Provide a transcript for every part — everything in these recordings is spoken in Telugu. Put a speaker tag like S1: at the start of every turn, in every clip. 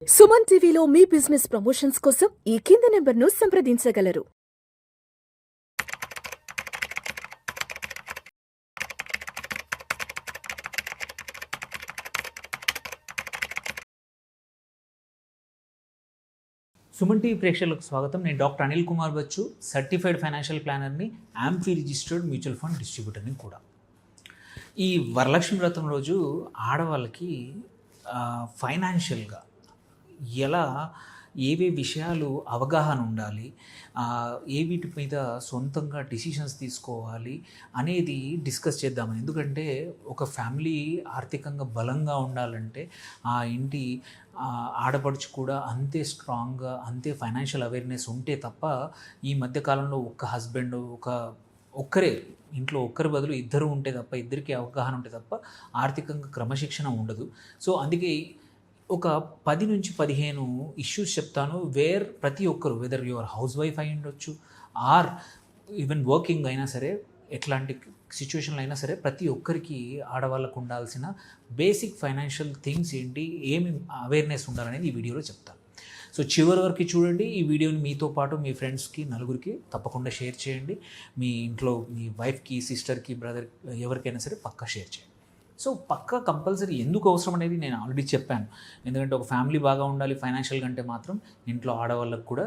S1: సుమన్ టీవీలో మీ బిజినెస్ ప్రమోషన్స్ కోసం ఈ కింది నెంబర్ను సంప్రదించగలరు.
S2: సుమన్ టీవీ ప్రేక్షకులకు స్వాగతం. నేను doctor Anil Kumar Bachu, certified financial ప్లానర్ని, ఆంఫీ రిజిస్టర్డ్ మ్యూచువల్ ఫండ్ డిస్ట్రిబ్యూటర్ని కూడా. ఈ వరలక్ష్మి వ్రతం రోజు ఆడవాళ్ళకి ఫైనాన్షియల్గా ఎలా ఏవే విషయాలు అవగాహన ఉండాలి, ఏ వీటి మీద సొంతంగా డిసిషన్స్ తీసుకోవాలి అనేది డిస్కస్ చేద్దామని. ఎందుకంటే ఒక ఫ్యామిలీ ఆర్థికంగా బలంగా ఉండాలంటే ఆ ఇంటి ఆడపడుచు కూడా అంతే స్ట్రాంగ్గా, అంతే ఫైనాన్షియల్ అవేర్నెస్ ఉంటే తప్ప ఈ మధ్యకాలంలో ఒక్క హస్బెండ్ ఒక్కరే ఇంట్లో ఒక్కరి బదులు ఇద్దరు ఉంటే తప్ప, ఇద్దరికి అవగాహన ఉంటే తప్ప ఆర్థికంగా క్రమశిక్షణ ఉండదు. సో అందుకే ఒక 10 నుంచి 15 ఇష్యూస్ చెప్తాను, వేర్ ప్రతి ఒక్కరు, వెదర్ యువర్ హౌస్ వైఫ్ అయి ఉండొచ్చు ఆర్ ఈవెన్ వర్కింగ్ అయినా సరే, ఎట్లాంటి సిచ్యువేషన్లో అయినా సరే, ప్రతి ఒక్కరికి ఆడవాళ్ళకు ఉండాల్సిన బేసిక్ ఫైనాన్షియల్ థింగ్స్ ఏంటి, ఏమి అవేర్నెస్ ఉండాలనేది ఈ వీడియోలో చెప్తాను. సో చివరి వరకు చూడండి. ఈ వీడియోని మీతో పాటు మీ ఫ్రెండ్స్కి, నలుగురికి తప్పకుండా షేర్ చేయండి. మీ ఇంట్లో మీ వైఫ్కి, సిస్టర్కి, బ్రదర్ ఎవరికైనా సరే పక్కా షేర్ చేయండి. సో పక్కా కంపల్సరీ ఎందుకు అవసరం అనేది నేను ఆల్రెడీ చెప్పాను. ఎందుకంటే ఒక ఫ్యామిలీ బాగా ఉండాలి ఫైనాన్షియల్ కంటే మాత్రం ఇంట్లో ఆడవాళ్ళకు కూడా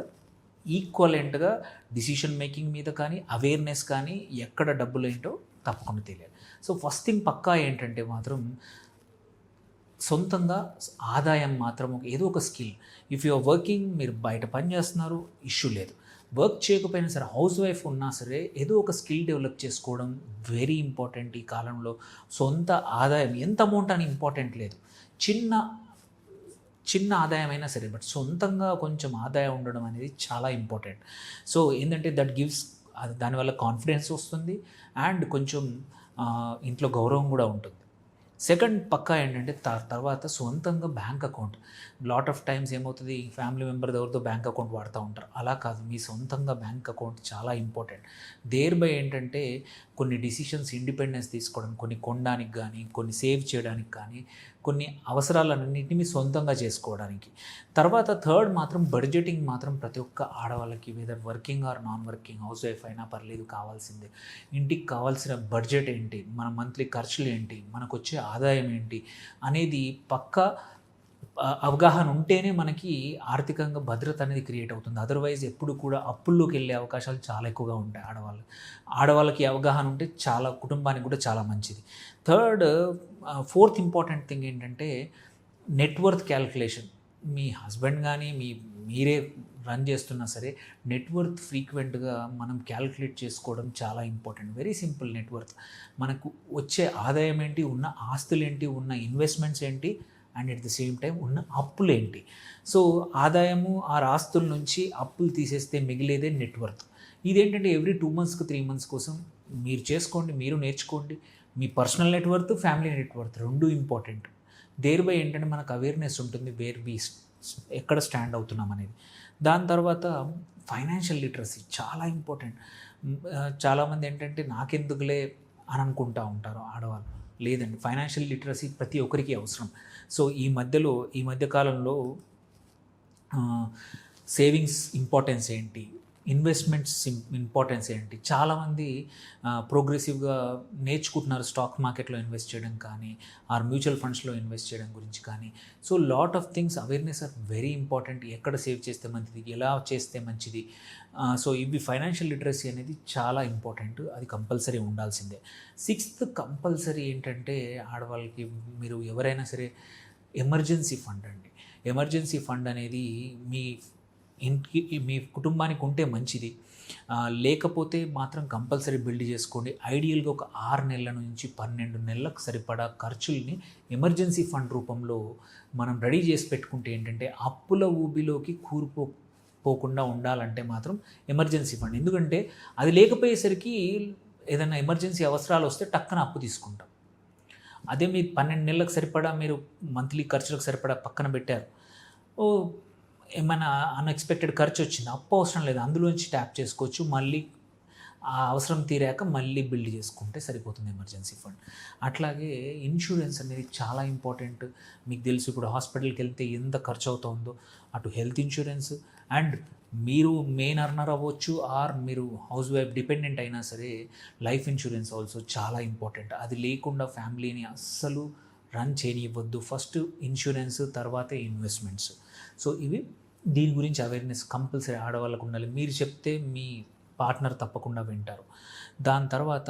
S2: ఈక్వలెంట్గా డిసిషన్ మేకింగ్ మీద కానీ, అవేర్నెస్ కానీ, ఎక్కడ డబ్బులు ఏంటో తప్పకుండా తెలియాలి. సో ఫస్ట్ థింగ్ పక్కా ఏంటంటే మాత్రం సొంతంగా ఆదాయం మాత్రం ఏదో ఒక skill. If you are working, మీరు బయట పని చేస్తున్నారు, ఇష్యూ లేదు. వర్క్ చేయకపోయినా సరే, హౌస్ వైఫ్ ఉన్నా సరే, ఏదో ఒక స్కిల్ డెవలప్ చేసుకోవడం వెరీ ఇంపార్టెంట్ ఈ కాలంలో. సొంత ఆదాయం ఎంత అమౌంట్ అని ఇంపార్టెంట్ లేదు, చిన్న ఆదాయం అయినా సరే, బట్ సొంతంగా కొంచెం ఆదాయం ఉండడం అనేది చాలా ఇంపార్టెంట్. సో ఏంటంటే దట్ గివ్స్, దానివల్ల కాన్ఫిడెన్స్ వస్తుంది అండ్ కొంచెం ఇంట్లో గౌరవం కూడా ఉంటుంది. సెకండ్ పక్కా ఏంటంటే తర్వాత సొంతంగా bank account. Lot of times ఏమవుతుంది, ఫ్యామిలీ మెంబర్ ఎవరితో బ్యాంక్ అకౌంట్ వాడుతూ ఉంటారు. అలా కాదు, మీ సొంతంగా బ్యాంక్ అకౌంట్ చాలా ఇంపార్టెంట్. దేర్ బై ఏంటంటే కొన్ని డిసిషన్స్ ఇండిపెండెన్స్ తీసుకోవడం, కొన్ని కొనడానికి కానీ, కొన్ని సేవ్ చేయడానికి కానీ, కొన్ని అవసరాలన్నింటినీ మీ సొంతంగా చేసుకోవడానికి. తర్వాత థర్డ్ మాత్రం బడ్జెటింగ్ మాత్రం ప్రతి ఒక్క ఆడవాళ్ళకి, whether working or non working, housewife అయినా పర్లేదు, కావాల్సిందే. ఇంటికి కావాల్సిన బడ్జెట్ ఏంటి, మన మంత్లీ ఖర్చులు ఏంటి, మనకు వచ్చే ఆదాయం ఏంటి అనేది పక్కా అవగాహన ఉంటేనే మనకి ఆర్థికంగా భద్రత అనేది క్రియేట్ అవుతుంది. అదర్వైజ్ ఎప్పుడు కూడా అప్పుల్లోకి వెళ్ళే అవకాశాలు చాలా ఎక్కువగా ఉంటాయి. ఆడవాళ్ళకి అవగాహన ఉంటే చాలా, కుటుంబానికి కూడా చాలా మంచిది. ఫోర్త్ ఇంపార్టెంట్ థింగ్ ఏంటంటే నెట్వర్త్ క్యాల్కులేషన్. మీ హస్బెండ్ కానీ మీరే రన్ చేస్తున్నా సరే, నెట్వర్త్ ఫ్రీక్వెంట్గా మనం క్యాల్కులేట్ చేసుకోవడం చాలా ఇంపార్టెంట్. Very simple. నెట్వర్త్ మనకు వచ్చే ఆదాయం ఏంటి, ఉన్న ఆస్తులు ఏంటి, ఉన్న ఇన్వెస్ట్మెంట్స్ ఏంటి, and at the same time ఉన్న అప్పులు ఏంటి. సో ఆదాయము ఆ ఆస్తుల నుంచి అప్పులు తీసేస్తే మిగిలేదే నెట్వర్త్. ఇదేంటంటే ఎవ్రీ 2 monthsకి 3 months కోసం మీరు చేసుకోండి, మీరు నేర్చుకోండి. మీ పర్సనల్ నెట్వర్త్, ఫ్యామిలీ నెట్వర్త్ రెండు ఇంపార్టెంట్. దేర్ బై ఏంటంటే మనకు అవేర్నెస్ ఉంటుంది, వేర్ బీ ఎక్కడ స్టాండ్ అవుతున్నాం అనేది. దాని తర్వాత ఫైనాన్షియల్ లిటరసీ చాలా ఇంపార్టెంట్. చాలామంది ఏంటంటే నాకెందుకులే అని అనుకుంటూ ఉంటారు ఆడవాళ్ళు. లేదండి, ఫైనాన్షియల్ లిటరసీ ప్రతి ఒక్కరికి అవసరం. సో ఈ మధ్యకాలంలో సేవింగ్స్ ఇంపార్టెన్స్ ఏంటి, ఇన్వెస్ట్మెంట్స్ ఇంపార్టెన్స్ ఏంటి, చాలామంది ప్రోగ్రెసివ్గా నేర్చుకుంటున్నారు. స్టాక్ మార్కెట్లో ఇన్వెస్ట్ చేయడం కానీ, ఆర్ మ్యూచువల్ ఫండ్స్లో ఇన్వెస్ట్ చేయడం గురించి కానీ. So lot of things, awareness are very important. ఎక్కడ సేవ్ చేస్తే మంచిది, ఎలా చేస్తే మంచిది. సో ఇవి ఫైనాన్షియల్ లిటరసీ అనేది చాలా ఇంపార్టెంట్, అది కంపల్సరీ ఉండాల్సిందే. సిక్స్త్ కంపల్సరీ ఏంటంటే ఆడవాళ్ళకి, మీరు ఎవరైనా సరే ఎమర్జెన్సీ ఫండ్ అండి. ఎమర్జెన్సీ ఫండ్ అనేది మీ కుటుంబానికి ఉంటే మంచిది. లేకపోతే మాత్రం కంపల్సరీ బిల్డ్ చేసుకోండి. ఐడియల్గా ఒక 6 నెలల నుంచి 12 నెలలకు సరిపడా ఖర్చుల్ని ఎమర్జెన్సీ ఫండ్ రూపంలో మనం రెడీ చేసి పెట్టుకుంటే ఏంటంటే అప్పుల ఊబిలోకి పోకుండా ఉండాలంటే మాత్రం ఎమర్జెన్సీ ఫండ్. ఎందుకంటే అది లేకపోయేసరికి ఏదైనా ఎమర్జెన్సీ అవసరాలు వస్తే టక్కన అప్పు తీసుకుంటాం. అదే మీరు 12 నెలలకు సరిపడా మీరు మంత్లీ ఖర్చులకు సరిపడా పక్కన పెట్టారు, ఏమైనా అన్ఎక్స్పెక్టెడ్ ఖర్చు వచ్చింది, అప్పు అవసరం లేదు, అందులోంచి ట్యాప్ చేసుకోవచ్చు. మళ్ళీ ఆ అవసరం తీరాక మళ్ళీ బిల్డ్ చేసుకుంటే సరిపోతుంది ఎమర్జెన్సీ ఫండ్. అట్లాగే ఇన్సూరెన్స్ అనేది చాలా ఇంపార్టెంట్. మీకు తెలుసు ఇప్పుడు హాస్పిటల్కి వెళ్తే ఎంత ఖర్చు అవుతుందో, అటు హెల్త్ ఇన్సూరెన్స్ అండ్ మీరు మెయిన్ అర్నర్ అవ్వచ్చు ఆర్ మీరు హౌస్ వైఫ్ డిపెండెంట్ అయినా సరే లైఫ్ ఇన్సూరెన్స్ ఆల్సో చాలా ఇంపార్టెంట్. అది లేకుండా ఫ్యామిలీని అస్సలు రన్ చేయనివ్వద్దు. ఫస్ట్ ఇన్సూరెన్స్, తర్వాత ఇన్వెస్ట్మెంట్స్. సో ఇవి దీని గురించి అవేర్నెస్ కంపల్సరీ ఆడవాళ్ళకు ఉండాలి. మీరు చెప్తే మీ పార్ట్నర్ తప్పకుండా వింటారు. దాని తర్వాత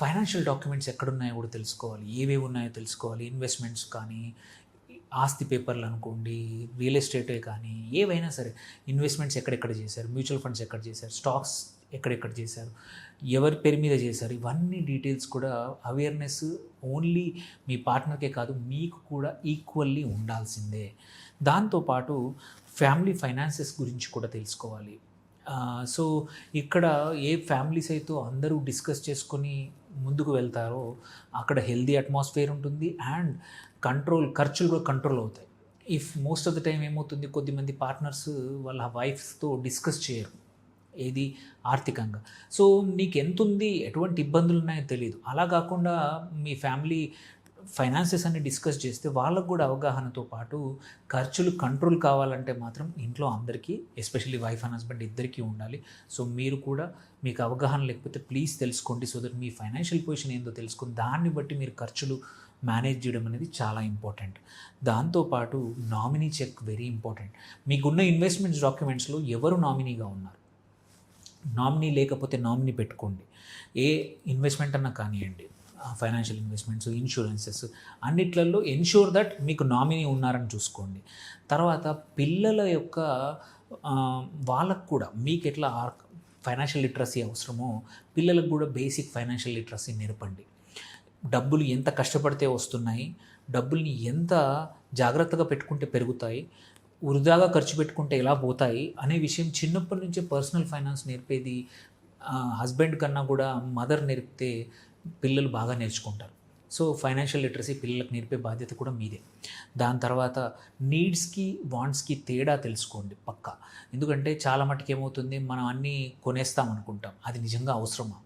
S2: ఫైనాన్షియల్ డాక్యుమెంట్స్ ఎక్కడున్నాయో కూడా తెలుసుకోవాలి, ఏవేవి ఉన్నాయో తెలుసుకోవాలి. ఇన్వెస్ట్మెంట్స్ కానీ, ఆస్తి పేపర్లు అనుకోండి, రియల్ ఎస్టేటే కానీ ఏవైనా సరే, ఇన్వెస్ట్మెంట్స్ ఎక్కడెక్కడ చేశారు, మ్యూచువల్ ఫండ్స్ ఎక్కడ చేశారు, స్టాక్స్ ఎక్కడెక్కడ చేశారు, ఎవరి పేరు మీద చేశారు, ఇవన్నీ డీటెయిల్స్ కూడా అవేర్నెస్ ఓన్లీ మీ పార్ట్నర్కే కాదు మీకు కూడా ఈక్వల్లీ ఉండాల్సిందే. దాంతోపాటు ఫ్యామిలీ ఫైనాన్సెస్ గురించి కూడా తెలుసుకోవాలి. సో ఇక్కడ ఏ ఫ్యామిలీస్ అయితే అందరూ డిస్కస్ చేసుకొని ముందుకు వెళ్తారో అక్కడ హెల్దీ అట్మాస్ఫియర్ ఉంటుంది అండ్ ఖర్చులు కూడా కంట్రోల్ అవుతాయి. If most of the time ఏమవుతుంది, కొద్దిమంది పార్ట్నర్స్ వాళ్ళ వైఫ్స్తో డిస్కస్ చేయరు ఏది ఆర్థికంగా. సో నీకు ఎంత ఉంది, ఎటువంటి ఇబ్బందులు ఉన్నాయో తెలియదు. అలా కాకుండా మీ ఫ్యామిలీ ఫైనాన్సెస్ అన్ని డిస్కస్ చేస్తే వాళ్ళకు కూడా అవగాహనతో పాటు ఖర్చులు కంట్రోల్ కావాలంటే మాత్రం ఇంట్లో అందరికీ, ఎస్పెషల్లీ వైఫ్ అండ్ హస్బెండ్ ఇద్దరికీ ఉండాలి. సో మీరు కూడా మీకు అవగాహన లేకపోతే ప్లీజ్ తెలుసుకోండి. So that me financial position ఏందో తెలుసుకొని దాన్ని బట్టి మీరు ఖర్చులు మేనేజ్ చేయడం అనేది చాలా ఇంపార్టెంట్. దాంతోపాటు నామినీ చెక్ వెరీ ఇంపార్టెంట్. మీకున్న ఇన్వెస్ట్మెంట్స్ డాక్యుమెంట్స్లో ఎవరు నామినీగా ఉన్నారు, నామినీ లేకపోతే నామినీ పెట్టుకోండి. ఏ ఇన్వెస్ట్మెంట్ అన్నా కానివ్వండి, ఫైనాన్షియల్ ఇన్వెస్ట్మెంట్స్, ఇన్సూరెన్సెస్ అన్నిట్లలో ఎన్ష్యూర్ దట్ మీకు నామినీ ఉన్నారని చూసుకోండి. తర్వాత పిల్లల యొక్క వాళ్ళకు కూడా మీకు ఎట్లా ఫైనాన్షియల్ లిటరసీ అవసరమో పిల్లలకు కూడా బేసిక్ ఫైనాన్షియల్ లిటరసీ నేర్పండి. డబ్బులు ఎంత కష్టపడితే వస్తున్నాయి, డబ్బుల్ని ఎంత జాగ్రత్తగా పెట్టుకుంటే పెరుగుతాయి, వృధాగా ఖర్చు పెట్టుకుంటే ఎలా పోతాయి అనే విషయం చిన్నప్పటి నుంచే పర్సనల్ ఫైనాన్స్ నేర్పేది హస్బెండ్ కన్నా కూడా మదర్ నేర్పితే పిల్లలు బాగా నేర్చుకుంటారు. సో ఫైనాన్షియల్ లిటరసీ పిల్లలకు నేర్పే బాధ్యత కూడా మీదే. దాని తర్వాత నీడ్స్కి వాంట్స్కి తేడా తెలుసుకోండి పక్కా. ఎందుకంటే చాలా మటుకు ఏమవుతుంది, మనం అన్నీ కొనేస్తాం అనుకుంటాం, అది నిజంగా అవసరమా?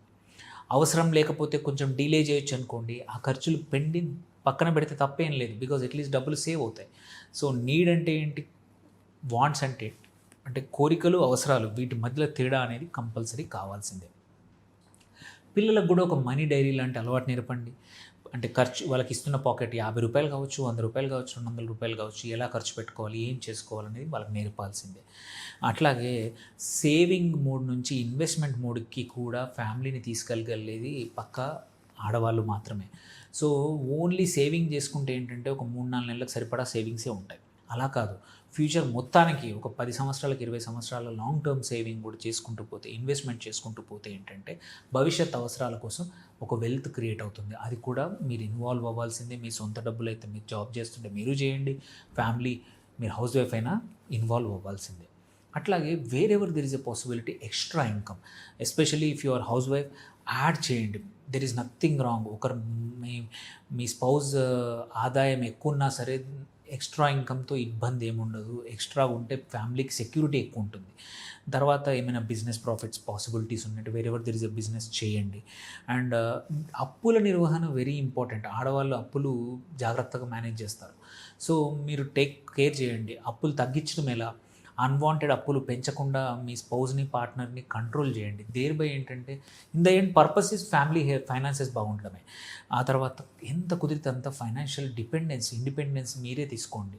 S2: అవసరం లేకపోతే కొంచెం డిలే చేయొచ్చు అనుకోండి, ఆ ఖర్చులు పెండింగ్ పక్కన పెడితే తప్పేం లేదు, బికాజ్ అట్లీస్ట్ డబ్బులు సేవ్ అవుతాయి. సో నీడ్ అంటే ఏంటి, వాంట్స్ అంటే అంటే కోరికలు, అవసరాలు, వీటి మధ్యలో తేడా అనేది కంపల్సరీ కావాల్సిందే. పిల్లలకు కూడా ఒక మనీ డైరీ లాంటి అలవాటు నేర్పండి. అంటే ఖర్చు వాళ్ళకి ఇస్తున్న పాకెట్ 50 రూపాయలు కావచ్చు, 100 రూపాయలు కావచ్చు, 200 రూపాయలు కావచ్చు, ఎలా ఖర్చు పెట్టుకోవాలి, ఏం చేసుకోవాలనేది వాళ్ళకి నేర్పాల్సిందే. అట్లాగే సేవింగ్ మోడ్ నుంచి ఇన్వెస్ట్మెంట్ మోడ్కి కూడా ఫ్యామిలీని తీసుకెళ్ళగలిగేది పక్కా ఆడవాళ్ళు మాత్రమే. సో ఓన్లీ సేవింగ్ చేసుకుంటే ఏంటంటే ఒక 3-4 నెలలకు సరిపడా సేవింగ్సే ఉంటాయి. అలా కాదు, ఫ్యూచర్ మొత్తానికి ఒక 10 సంవత్సరాలకు 20 సంవత్సరాల లాంగ్ టర్మ్ సేవింగ్ కూడా చేసుకుంటూ పోతే, ఇన్వెస్ట్మెంట్ చేసుకుంటూ పోతే ఏంటంటే భవిష్యత్ అవసరాల కోసం ఒక వెల్త్ క్రియేట్ అవుతుంది. అది కూడా మీరు ఇన్వాల్వ్ అవ్వాల్సిందే. మీ సొంత డబ్బులు అయితే మీరు జాబ్ చేస్తుంటే మీరు చేయండి, ఫ్యామిలీ మీరు హౌస్ వైఫ్ అయినా ఇన్వాల్వ్ అవ్వాల్సిందే. అట్లాగే wherever there is a possibility extra income, especially if your housewife add చేయండి. There is nothing wrong. ఒకరు మీ స్పౌజ్ ఆదాయం ఎక్కువ ఉన్నా సరే ఎక్స్ట్రా ఇన్కమ్తో ఇబ్బంది ఏముండదు. ఎక్స్ట్రా ఉంటే ఫ్యామిలీకి సెక్యూరిటీ ఎక్కువ ఉంటుంది. తర్వాత ఏమైనా బిజినెస్ ప్రాఫిట్స్ పాసిబిలిటీస్ ఉన్నట్టు wherever there is a business చేయండి. అండ్ అప్పుల నిర్వహణ వెరీ ఇంపార్టెంట్. ఆడవాళ్ళు అప్పులు జాగ్రత్తగా మేనేజ్ చేస్తారు. సో మీరు టేక్ కేర్ చేయండి. అప్పులు తగ్గించడం ఎలా, అన్వాంటెడ్ అప్పులు పెంచకుండా మీ స్పౌజ్ని, పార్ట్నర్ని కంట్రోల్ చేయండి. దేర్ బై ఏంటంటే in the end purpose is family finances బాగుండడమే. ఆ తర్వాత ఎంత కుదిరితే అంత ఫైనాన్షియల్ ఇండిపెండెన్స్ మీరే తీసుకోండి.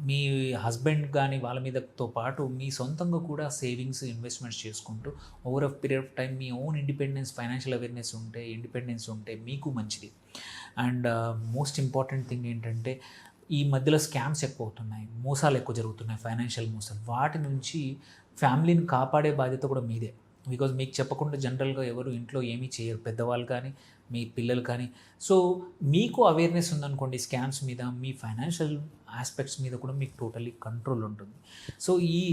S2: మీ హస్బెండ్ కానీ వాళ్ళ మీదతో పాటు మీ సొంతంగా కూడా సేవింగ్స్, ఇన్వెస్ట్మెంట్స్ చేసుకుంటూ over a period of time me own independence, financial awareness ఉంటే, ఇండిపెండెన్స్ ఉంటే మీకు మంచిది. అండ్ మోస్ట్ ఇంపార్టెంట్ థింగ్ ఏంటంటే ఈ మధ్యలో స్కామ్స్ ఎక్కువ అవుతున్నాయి, మోసాలు ఎక్కువ జరుగుతున్నాయి, ఫైనాన్షియల్ మోసాలు. వాటి నుంచి ఫ్యామిలీని కాపాడే బాధ్యత కూడా మీదే. బికాజ్ మీకు చెప్పకుండా జనరల్గా ఎవరు ఇంట్లో ఏమీ చేయరు, పెద్దవాళ్ళు కానీ మీ పిల్లలు కానీ. సో మీకు అవేర్నెస్ ఉందనుకోండి స్కామ్స్ మీద, మీ ఫైనాన్షియల్ ఆస్పెక్ట్స్ మీద కూడా మీకు టోటలీ కంట్రోల్ ఉంటుంది. సో ఈ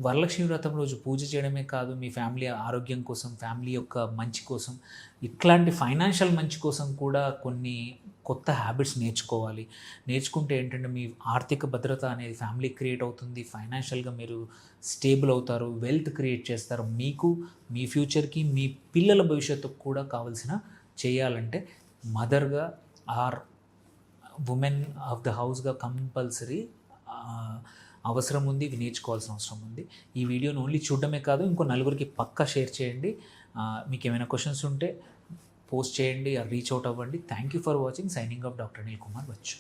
S2: వరలక్ష్మి వ్రతం రోజు పూజ చేయడమే కాదు, మీ ఫ్యామిలీ ఆరోగ్యం కోసం, ఫ్యామిలీ యొక్క మంచి కోసం, ఇట్లాంటి ఫైనాన్షియల్ మంచి కోసం కూడా కొత్త హ్యాబిట్స్ నేర్చుకోవాలి. నేర్చుకుంటే ఏంటంటే మీ ఆర్థిక భద్రత అనేది ఫ్యామిలీ క్రియేట్ అవుతుంది. ఫైనాన్షియల్గా మీరు స్టేబుల్ అవుతారు. వెల్త్ క్రియేట్ చేస్తారు. మీకు, మీ ఫ్యూచర్కి, మీ పిల్లల భవిష్యత్తుకు కూడా కావాల్సిన చేయాలంటే మదర్గా ఆర్ ఉమెన్ ఆఫ్ ద హౌస్గా కంపల్సరీ అవసరం ఉంది. ఇవి నేర్చుకోవాల్సిన అవసరం ఉంది. ఈ వీడియోని ఓన్లీ చూడడమే కాదు, ఇంకో నలుగురికి పక్కా షేర్ చేయండి. మీకు ఏమైనా క్వశ్చన్స్ ఉంటే పోస్ట్ చేయండి, రీచ్ అవుట్ అవ్వండి. Thank you for watching. Signing off doctor Anil Kumar Bachu.